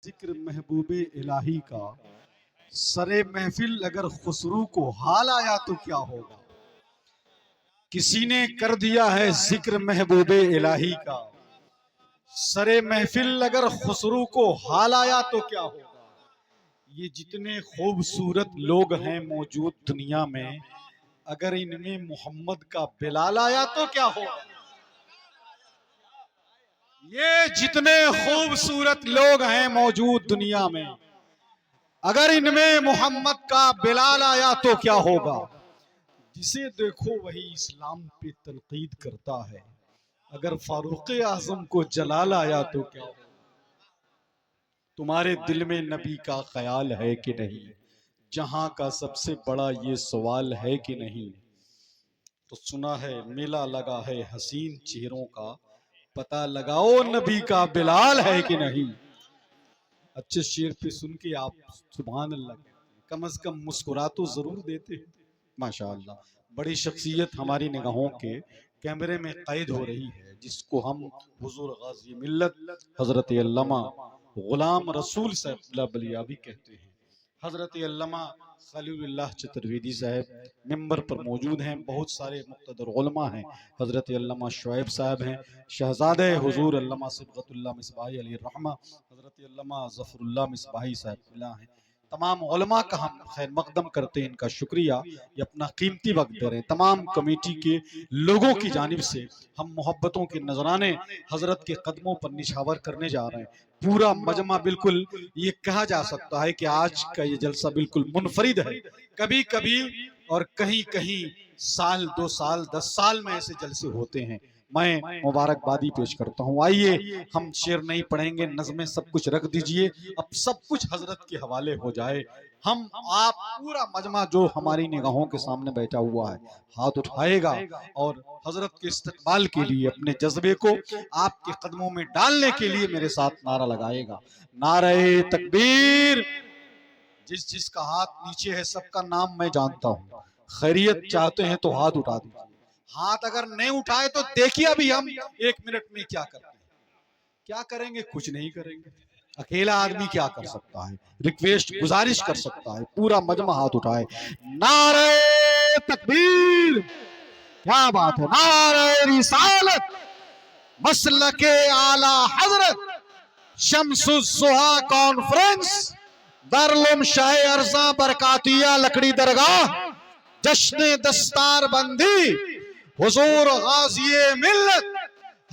जिक्र महबूबे इलाही का सरे महफिल अगर खुसरू को हाल आया तो क्या होगा। किसी ने कर दिया है जिक्र महबूबे इलाही का, सरे महफिल अगर खुसरू को हाल आया तो क्या होगा। ये जितने खूबसूरत लोग हैं मौजूद दुनिया में, अगर इनमें मोहम्मद का बिलाल आया तो क्या होगा। ये जितने खूबसूरत लोग हैं मौजूद दुनिया में, अगर इनमें मोहम्मद का बिलाल आया तो क्या होगा। जिसे देखो वही इस्लाम पे तनकीद करता है, अगर फारूक आजम को जलाल आया तो क्या होगा। तुम्हारे दिल में नबी का ख्याल है कि नहीं, जहां का सबसे बड़ा ये सवाल है कि नहीं। तो सुना है मेला लगा है हसीन चेहरों का, पता लगाओ नबी का बिलाल है कि नहीं। अच्छे शेर पे सुन के आप सुभान अल्लाह कम से कम मुस्कुरा तो जरूर देते हैं। माशाअल्लाह, बड़ी शख्सियत हमारी निगाहों के कैमरे में कैद हो रही है, जिसको हम हुजूर गाजी मिल्लत हजरत अल्लामा गुलाम रसूल साहब बलियावी कहते हैं। हजरत अल्लामा खलीलुल्लाह चतुर्वेदी साहब मिंबर पर मौजूद हैं। बहुत सारे मुक़्तदर उलमा हैं। हजरत अल्लामा शुएब साहब हैं, शहजादे हुजूर अल्लामा सिबगतुल्लाह मिसबाही अलैहि रहमा हजरत अल्लामा ज़फ़रुल्लाह मिसबाही साहब हैं। तमाम उलमा का हम खैर मकदम करते हैं, इनका शुक्रिया, ये अपना कीमती वक्त दे रहे हैं। तमाम कमेटी के लोगों की जानिब से हम मोहब्बतों के नजराने हजरत के कदमों पर निछावर करने जा रहे हैं। पूरा मजमा बिल्कुल ये कहा जा सकता है कि आज का ये जलसा बिल्कुल मुनफरिद है। कभी कभी और कहीं कहीं साल 2 साल 10 साल में ऐसे जलसे होते हैं। मैं मुबारकबादी पेश करता हूँ। आइए हम शेर नहीं पढ़ेंगे, नज़में सब कुछ रख दीजिए, अब सब कुछ हजरत के हवाले हो जाए। हम आप पूरा मजमा जो हमारी निगाहों के सामने बैठा हुआ है हाथ उठाएगा और हजरत के इस्तकबाल के लिए अपने जज्बे को आपके कदमों में डालने के लिए मेरे साथ नारा लगाएगा। नारे तकबीर। जिस जिसका हाथ नीचे है सबका नाम मैं जानता हूँ। खैरियत चाहते हैं तो हाथ उठा दीजिए। हाथ अगर नहीं उठाए तो देखिए अभी हम 1 मिनट में क्या करते हैं। क्या करेंगे, कुछ नहीं करेंगे। अकेला आदमी क्या कर सकता है, रिक्वेस्ट गुजारिश कर सकता है। पूरा मजमा हाथ उठाए। नारे तकबीर। क्या बात है। नारे रिसालत, मसलके आला हजरत, शम्सुज़्ज़ुहा कॉन्फ्रेंस, दारुल शाह अर्जा बरकातिया लकड़ी दरगाह, जश्न दस्तार बंदी हुजूर गाज़ी मिल्लत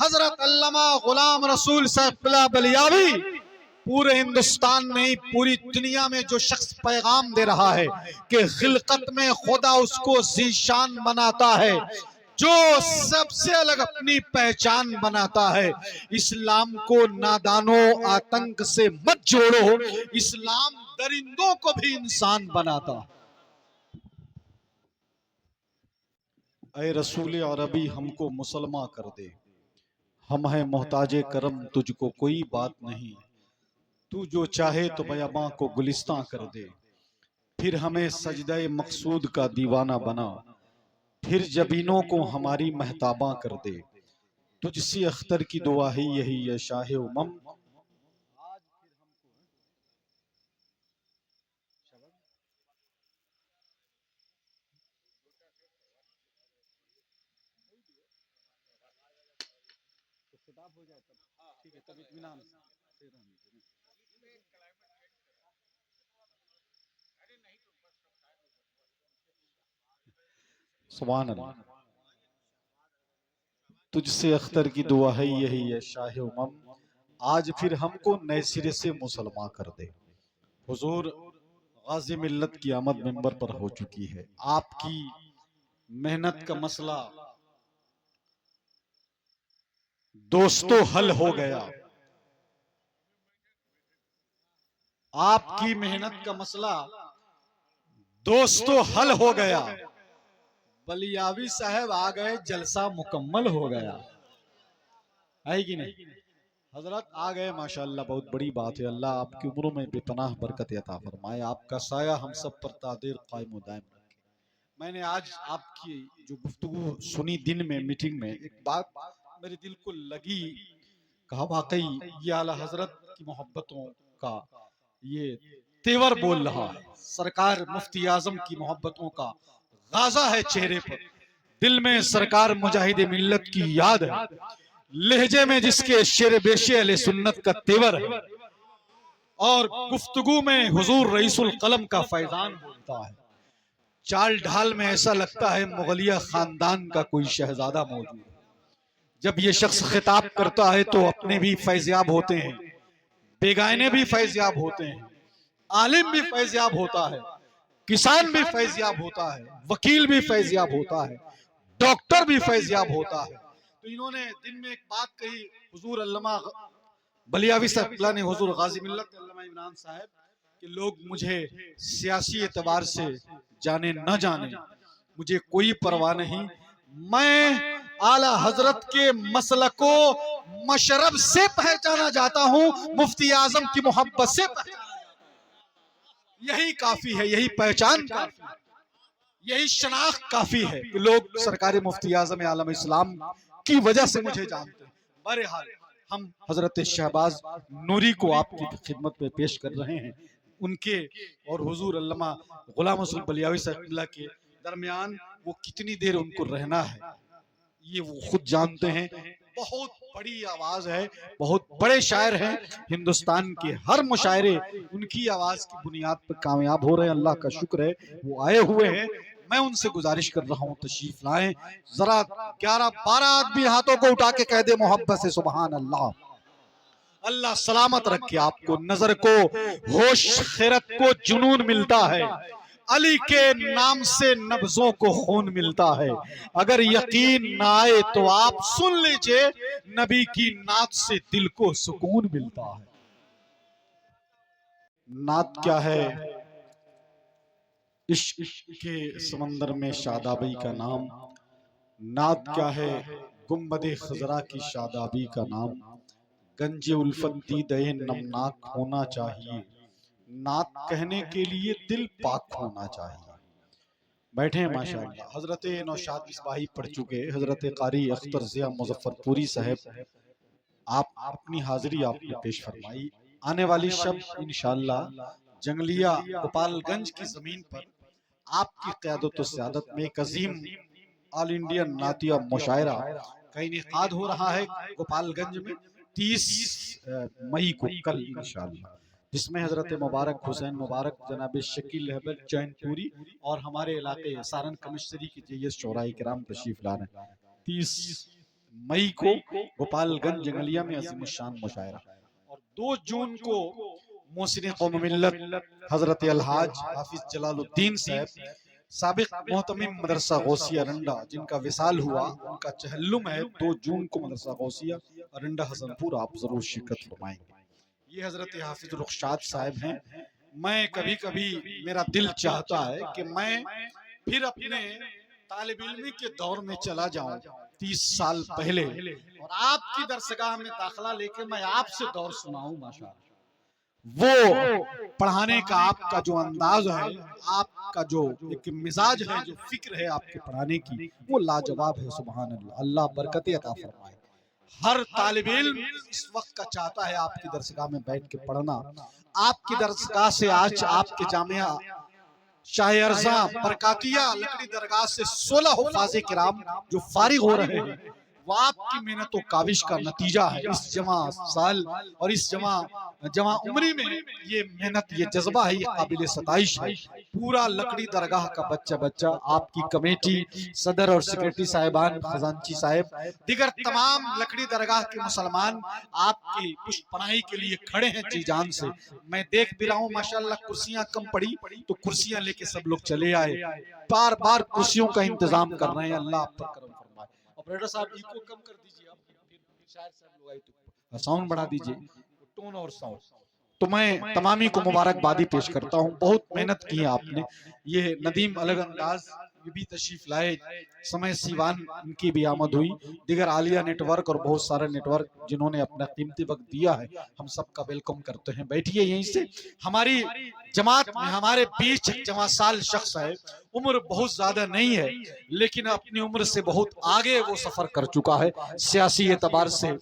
हजरत अल्लामा गुलाम रसूल साहब बलियावी। पूरे हिंदुस्तान नहीं पूरी दुनिया में जो शख्स पैगाम दे रहा है कि खिलकत में खुदा उसको ज़ीशान बनाता है, जो सबसे अलग अपनी पहचान बनाता है। इस्लाम को नादानों आतंक से मत जोड़ो, इस्लाम दरिंदों को भी इंसान बनाता। ऐ रसूल अरबी हमको मुसलमान कर दे, हम हैं मोहताजे करम तुझको कोई बात नहीं। तू जो चाहे तो बयाबां को गुलिस्तां कर दे, फिर हमें सजदे मकसूद का दीवाना बना, फिर जबीनों को हमारी महताबा कर दे। तुझसे अख्तर की दुआ ही यही है शाह उमम। सुभान अल्लाह। तुझसे अख्तर की दुआ है यही है शाह उमम, आज फिर हमको नए सिरे से मुसलमान कर दे। हुजूर गाजी मिल्लत की आमद मिंबर पर हो चुकी है। आपकी मेहनत का मसला दोस्तों हल हो गया। आपकी मेहनत का मसला दोस्तों हल हो गया। बलियावी साहब आ गए, जलसा मुकम्मल हो गया है कि नहीं। हजरत आ गए माशाअल्लाह, बहुत बड़ी बात है। अल्लाह आपकी उम्रों में बेपनाह बरकत अता फरमाए, आपका साया हम सब पर तादेर कायम दायम रखे। मैंने आज आपकी जो गुफ्तगू सुनी दिन में मीटिंग में, एक बात मेरे दिल को लगी, कहा वाकई ये आला हजरत की मोहब्बतों का ये तेवर बोल रहा है। सरकार मुफ्ती आजम की मोहब्बतों का गाजा है चेहरे पर, दिल में सरकार मुजाहिद मिल्लत की याद है, लहजे में जिसके शेर बेशे अहले सुन्नत का तेवर है, और गुफ्तगू में हुजूर रईसुल कलम का फैजान बोलता है। चाल ढाल में ऐसा लगता है मुगलिया खानदान का कोई शहजादा मौजूद है। जब ये शख्स खिताब करता है तो अपने भी फैज़याब होते हैं, बेगाने भी फैज़याब होते हैं, आलिम भी फैज़याब होता है, किसान भी फैज़याब होता है, वकील भी फैज़याब होता है, डॉक्टर भी फैज़याब होता है। तो इन्होंने दिन में एक बात कही, हुजूर अल्लामा बलियावी साहब ने, हुजूर गाजी मिल्लत अल्लामा इमरान साहब, कि लोग मुझे सियासी एतबार से जाने न जाने, मुझे कोई परवाह नहीं, मैं आला हजरत के मसलको मशरब से पहचाना जाता हूं, मुफ्ती आजम की मोहब्बत से पहचाना जाता हूं। यही काफी है, यही पहचान काफी है, यही शनाख्त काफी है कि लोग सरकार मुफ्ती आजम आलम इस्लाम की वजह से मुझे जानते हैं। बहरहाल हम हजरत शहबाज नूरी को आपकी खिदमत में पेश कर रहे हैं। उनके और हुजूर अल्लामा गुलाम रसूल बलियावी साहब के दरमियान वो कितनी देर उनको रहना है, ये वो खुद जानते हैं। बहुत बड़ी आवाज है, बहुत बड़े शायर हैं, हिंदुस्तान के हर मुशायरे उनकी आवाज की बुनियाद पर कामयाब हो रहे हैं। अल्लाह का शुक्र है वो आए हुए हैं। मैं उनसे गुजारिश कर रहा हूँ तशरीफ लाएं। जरा 11-12 आदमी हाथों को उठा के कह दे मोहब्बत से सुभान अल्लाह। अल्लाह सलामत रखे आपको, नजर को होश खैरत को जुनून मिलता है, अली के नाम से नब्जों को खून मिलता है। अगर यकीन ना आए तो आप सुन लीजिए, नबी की नात से दिल को सुकून मिलता है। नात क्या है? इश्क के समंदर में शादाबी का नाम। नात क्या है? गुंबदे खजरा की शादाबी का नाम। गंजे उल्फत दीदे नमनाक होना चाहिए, नात कहने के लिए दिल पाक होना चाहिए। बैठे हैं माशाअल्लाह। हजरत नौशाद मिसबाही पढ़ चुके हजरत कारी अख्तर ज़िया मुजफ्फरपुरी साहब, आप अपनी हाजिरी आपने पेश फरमाई। आने वाली शब इंशाअल्लाह जंगलिया गोपालगंज की जमीन पर आपकी क़यादत व सियादत में एक अजीम ऑल इंडिया नातिया मुशायरा का इनेकाद हो रहा है गोपालगंज में 30 मई को, कल इंशाअल्लाह, जिसमें हजरत मुबारक हुसैन मुबारक जनाब शकील अहमद चैनपुरी और हमारे इलाके सारन कमिश्नरी के जैस शोराई किराम तशरीफ ला रहे हैं। 30 मई को गोपालगंज जंगलिया में अजीम शान मुशायरा, और 2 जून को मोहसिन कौम मिल्लत हजरत अलहाज हाफिज जलालुद्दीन साहब साबिक मोहतमिम मदरसा गौसिया अरंडा, जिनका विसाल हुआ, उनका चहल्लुम है 2 जून को मदरसा गौसिया अरंडा हसनपुर, आप जरूर शिरकत फरमाएंगे। ये हजरत हाफिज रुखसाद साहब हैं। मैं कभी कभी मेरा दिल चाहता है कि मैं फिर अपने तालिब इल्मी के दौर में चला जाऊं 30 साल पहले, और आपकी दरसगाह में दाखिला लेके मैं आपसे दौर सुनाऊं। माशाअल्लाह, वो पढ़ाने का आपका जो अंदाज है, आपका जो एक मिजाज है, जो फिक्र है आपके पढ़ाने की, वो लाजवाब है। सुभान अल्लाह, अल्लाह बरकत अता फरमाए। हर तालिब इल्म इस वक्त का चाहता है आपकी दरसगाह में बैठ के पढ़ना। आपकी दरसगाह से आज आपके जामिया शाह अर्जा बरकातिया लकड़ी दरगाह से 16 हुफ़ाज़े किराम जो फारिग हो रहे हैं, वो आपकी मेहनत और काविश का नतीजा है। इस जमा साल और इस जमा उम्री में ये मेहनत, ये जज्बा है, ये काबिल सताइश है। पूरा लकड़ी दरगाह का बच्चा आपकी कमेटी, सदर और सेक्रेटरी साहिबान, खजांची साहब, दिगर तमाम लकड़ी दरगाह के मुसलमान आपकी पुष्ट पनाही के लिए खड़े हैं जी जान से। मैं देख भी रहा हूँ माशाअल्लाह, कुर्सियां कम पड़ी तो कुर्सियां लेके सब लोग चले आए, बार बार कुर्सियों का इंतजाम कर रहे हैं। अल्लाह आप पर करम फरमाए। ऑपरेटर साहब इको कम कर दीजिए, आप फिर शायद सब लोग आए तो साउंड बढ़ा दीजिए, टोन और साउंड। तो मैं तमामी को मुबारकबादी पेश करता हूँ, बहुत मेहनत की है आपने। ये नदीम अलग अंदाज ये भी तशरीफ लाए, समय सीवान इनकी भी आमद हुई, दिगर आलिया नेटवर्क और बहुत सारे नेटवर्क जिन्होंने अपना कीमती वक्त दिया है, हम सबका वेलकम करते हैं। बैठिए यहीं से। हमारी जमात में हमारे बीच जमा साल शख्स है, उम्र बहुत ज्यादा नहीं है, लेकिन अपनी उम्र से बहुत आगे वो सफर कर चुका है। सियासी एतबार से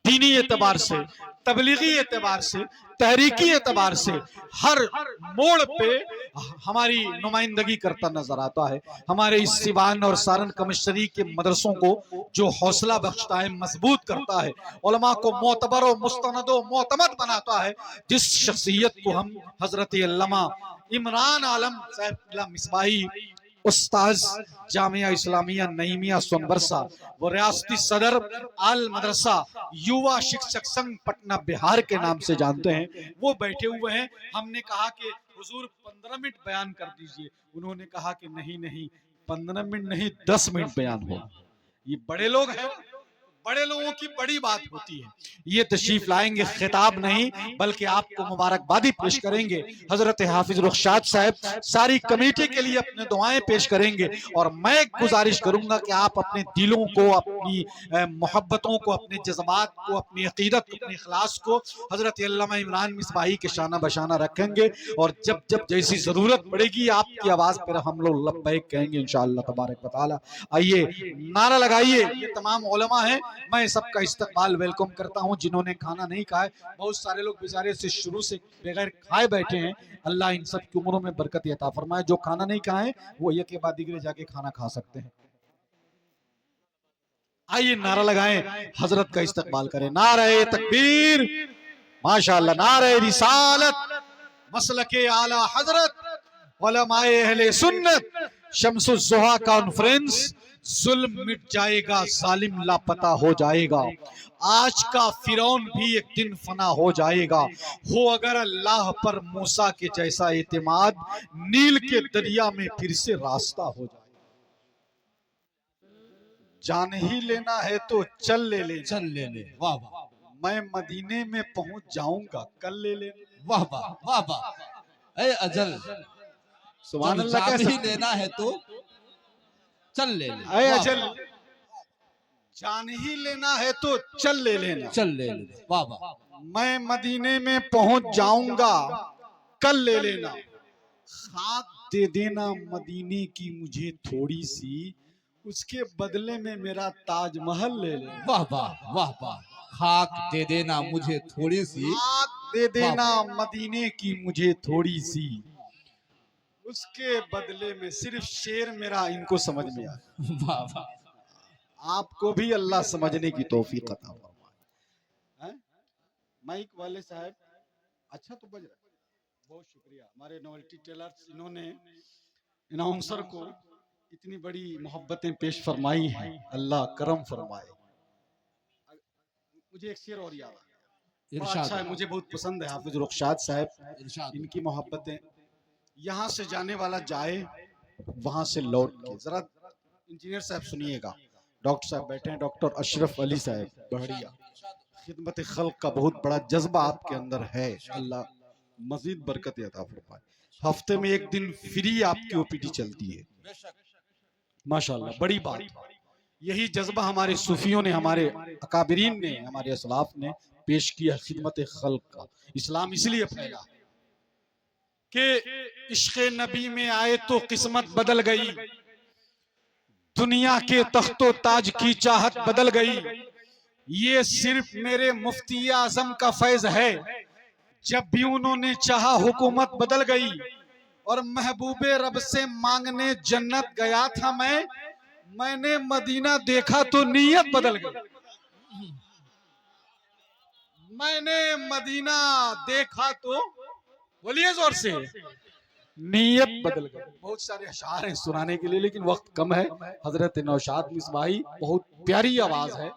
दीनी एतबार से, तबलीगी एतबार से, तहरीकी एतबार से हर मोड़ पे हमारी नुमाइंदगी करता नजर आता है। हमारे इस सिवान और सारण कमिश्नरी के मदरसों को जो हौसला बख्शता है, मजबूत करता है, उलमा को मोतबर और मुस्तनद और मोतमद बनाता है, जिस शख्सियत को हम हजरत अल्लामा इमरान आलम साहब मिसबाही उस्ताज जामिया इस्लामिया नईमिया सोनबरसा, वो रियासती सदर आल मदरसा युवा शिक्षक संघ पटना बिहार के नाम से जानते हैं, वो बैठे हुए हैं। हमने कहा कि हुजूर 15 मिनट बयान कर दीजिए, उन्होंने कहा कि नहीं नहीं 15 मिनट नहीं 10 मिनट बयान हो। ये बड़े लोग हैं, बड़े लोगों की बड़ी बात होती है। ये तशरीफ लाएंगे, खिताब नहीं बल्कि आपको मुबारकबादी पेश करेंगे। हजरत हाफिज रुखसाद साहब सारी कमेटी के लिए अपने दुआएं पेश करेंगे और मैं गुजारिश करूंगा कि आप अपने दिलों को, अपनी मोहब्बतों को, अपने जज्बात को, अपनी अकीदत को, अपने इखलास को हजरत अल्लामा इमरान मिसबाही के शाना बशाना रखेंगे और जब जब जैसी जरूरत पड़ेगी आपकी आवाज पर हम लोग लब्बैक कहेंगे इंशाअल्लाह तबारक व तआला। आइए नारा लगाइए। ये तमाम उलमा हैं, मैं सबका इस्तकबाल वेलकम करता हूं। जिन्होंने खाना नहीं खाए, बहुत सारे लोग बेचारे से शुरू से बगैर खाए बैठे हैं, अल्लाह इन सब की उम्रों में बरकत अता फरमाए। जो खाना नहीं खाए वो एक के बाद दिगरे जाके खाना खा सकते हैं। आइए नारा लगाएं, हजरत का इस्तकबाल करें। नारे तकबीर, माशाअल्लाह, नारे रिसालत, मसलके आला हजरत, उलमाए अहले सुन्नत, शम्सुज़्ज़ोहा कॉन्फ्रेंस। जुल्म मिट जाएगा, जालिम लापता हो जाएगा, आज का फिरौन भी एक दिन फना हो जाएगा। हो अगर अल्लाह पर मूसा के जैसा एतमाद, नील के दरिया में फिर से रास्ता हो जाएगा। जान ही लेना है तो चल ले ले, चल ले ले, वाह वाह। मैं मदीने में पहुंच जाऊंगा, कल ले ले, वाह वाह वाह वाह। ए अजल, सुभान अल्लाह। जान ही लेना है तो चल ले ले। ऐ अजल, जान ही लेना है तो चल ले लेना, चल ले ले, वाह वाह। मैं मदीने में पहुंच जाऊंगा, कल ले लेना। खाक दे देना मदीने की मुझे थोड़ी सी, उसके बदले में मेरा ताजमहल ले लेना। वाह वाह वाह वाह। खाक दे देना मुझे थोड़ी सी, खाक दे देना मदीने की मुझे थोड़ी सी, उसके बदले में सिर्फ शेर मेरा इनको समझ में आया। वाह वाह। आपको भी अल्लाह समझने की तौफीक अता फरमाए। माइक वाले साहब अच्छा तो बज रहा है, बहुत शुक्रिया। हमारे नोवेल्टी टेलर्स, इन्होंने अनाउंसर को इतनी बड़ी मोहब्बतें पेश फरमाई हैं, अल्लाह करम फरमाए। मुझे एक शेर और याद आ गया, बड़ा अच्छा है, मुझे बहुत पसंद है हाफिज रुखसाद साहब, इनकी मोहब्बतें। यहाँ से जाने वाला जाए, वहां से लौट के। जरा इंजीनियर साहब सुनिएगा, डॉक्टर साहब बैठे हैं, डॉक्टर अशरफ अली साहब बढ़िया, खिदमत खल्क का बहुत बड़ा जज्बा आपके अंदर है, अल्लाह मजीद बरकत अता फरमाए। हफ्ते में एक दिन फ्री आपकी ओपीडी चलती है, माशाल्लाह, बड़ी बात। यही जज्बा हमारे सूफियों ने, हमारे अकाबिरीन ने, हमारे असलाफ ने पेश किया खिदमत खल्क का। इस्लाम इसलिए फैला कि इश्क़ नबी में आए तो किस्मत बदल गई, दुनिया के तख्तो ताज की चाहत बदल गई। ये सिर्फ मेरे मुफ्ती आजम का फैज है, जब भी उन्होंने चाहा हुकूमत बदल गई। और महबूबे रब से मांगने जन्नत गया था मैंने मदीना देखा तो नीयत बदल गई। मैंने मदीना देखा तो, बोलिए जोर से, नीयत बदल गई। बहुत सारे अशार हैं सुनाने के लिए, लेकिन वक्त कम है। हजरत नौशाद मिसबाही बहुत प्यारी आवाज है,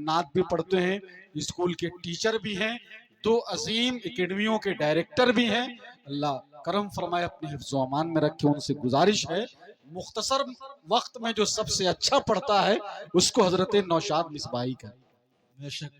नात भी पढ़ते हैं, स्कूल के टीचर भी हैं, 2 अजीम एकेडमियों के डायरेक्टर भी हैं। अल्लाह करम फरमाए, अपने हिफ्ज़ो अमान में रखे। उनसे गुजारिश है, मुख्तसर वक्त में जो सबसे अच्छा पढ़ता है उसको हजरत नौशाद मिसबाही का। बेशक।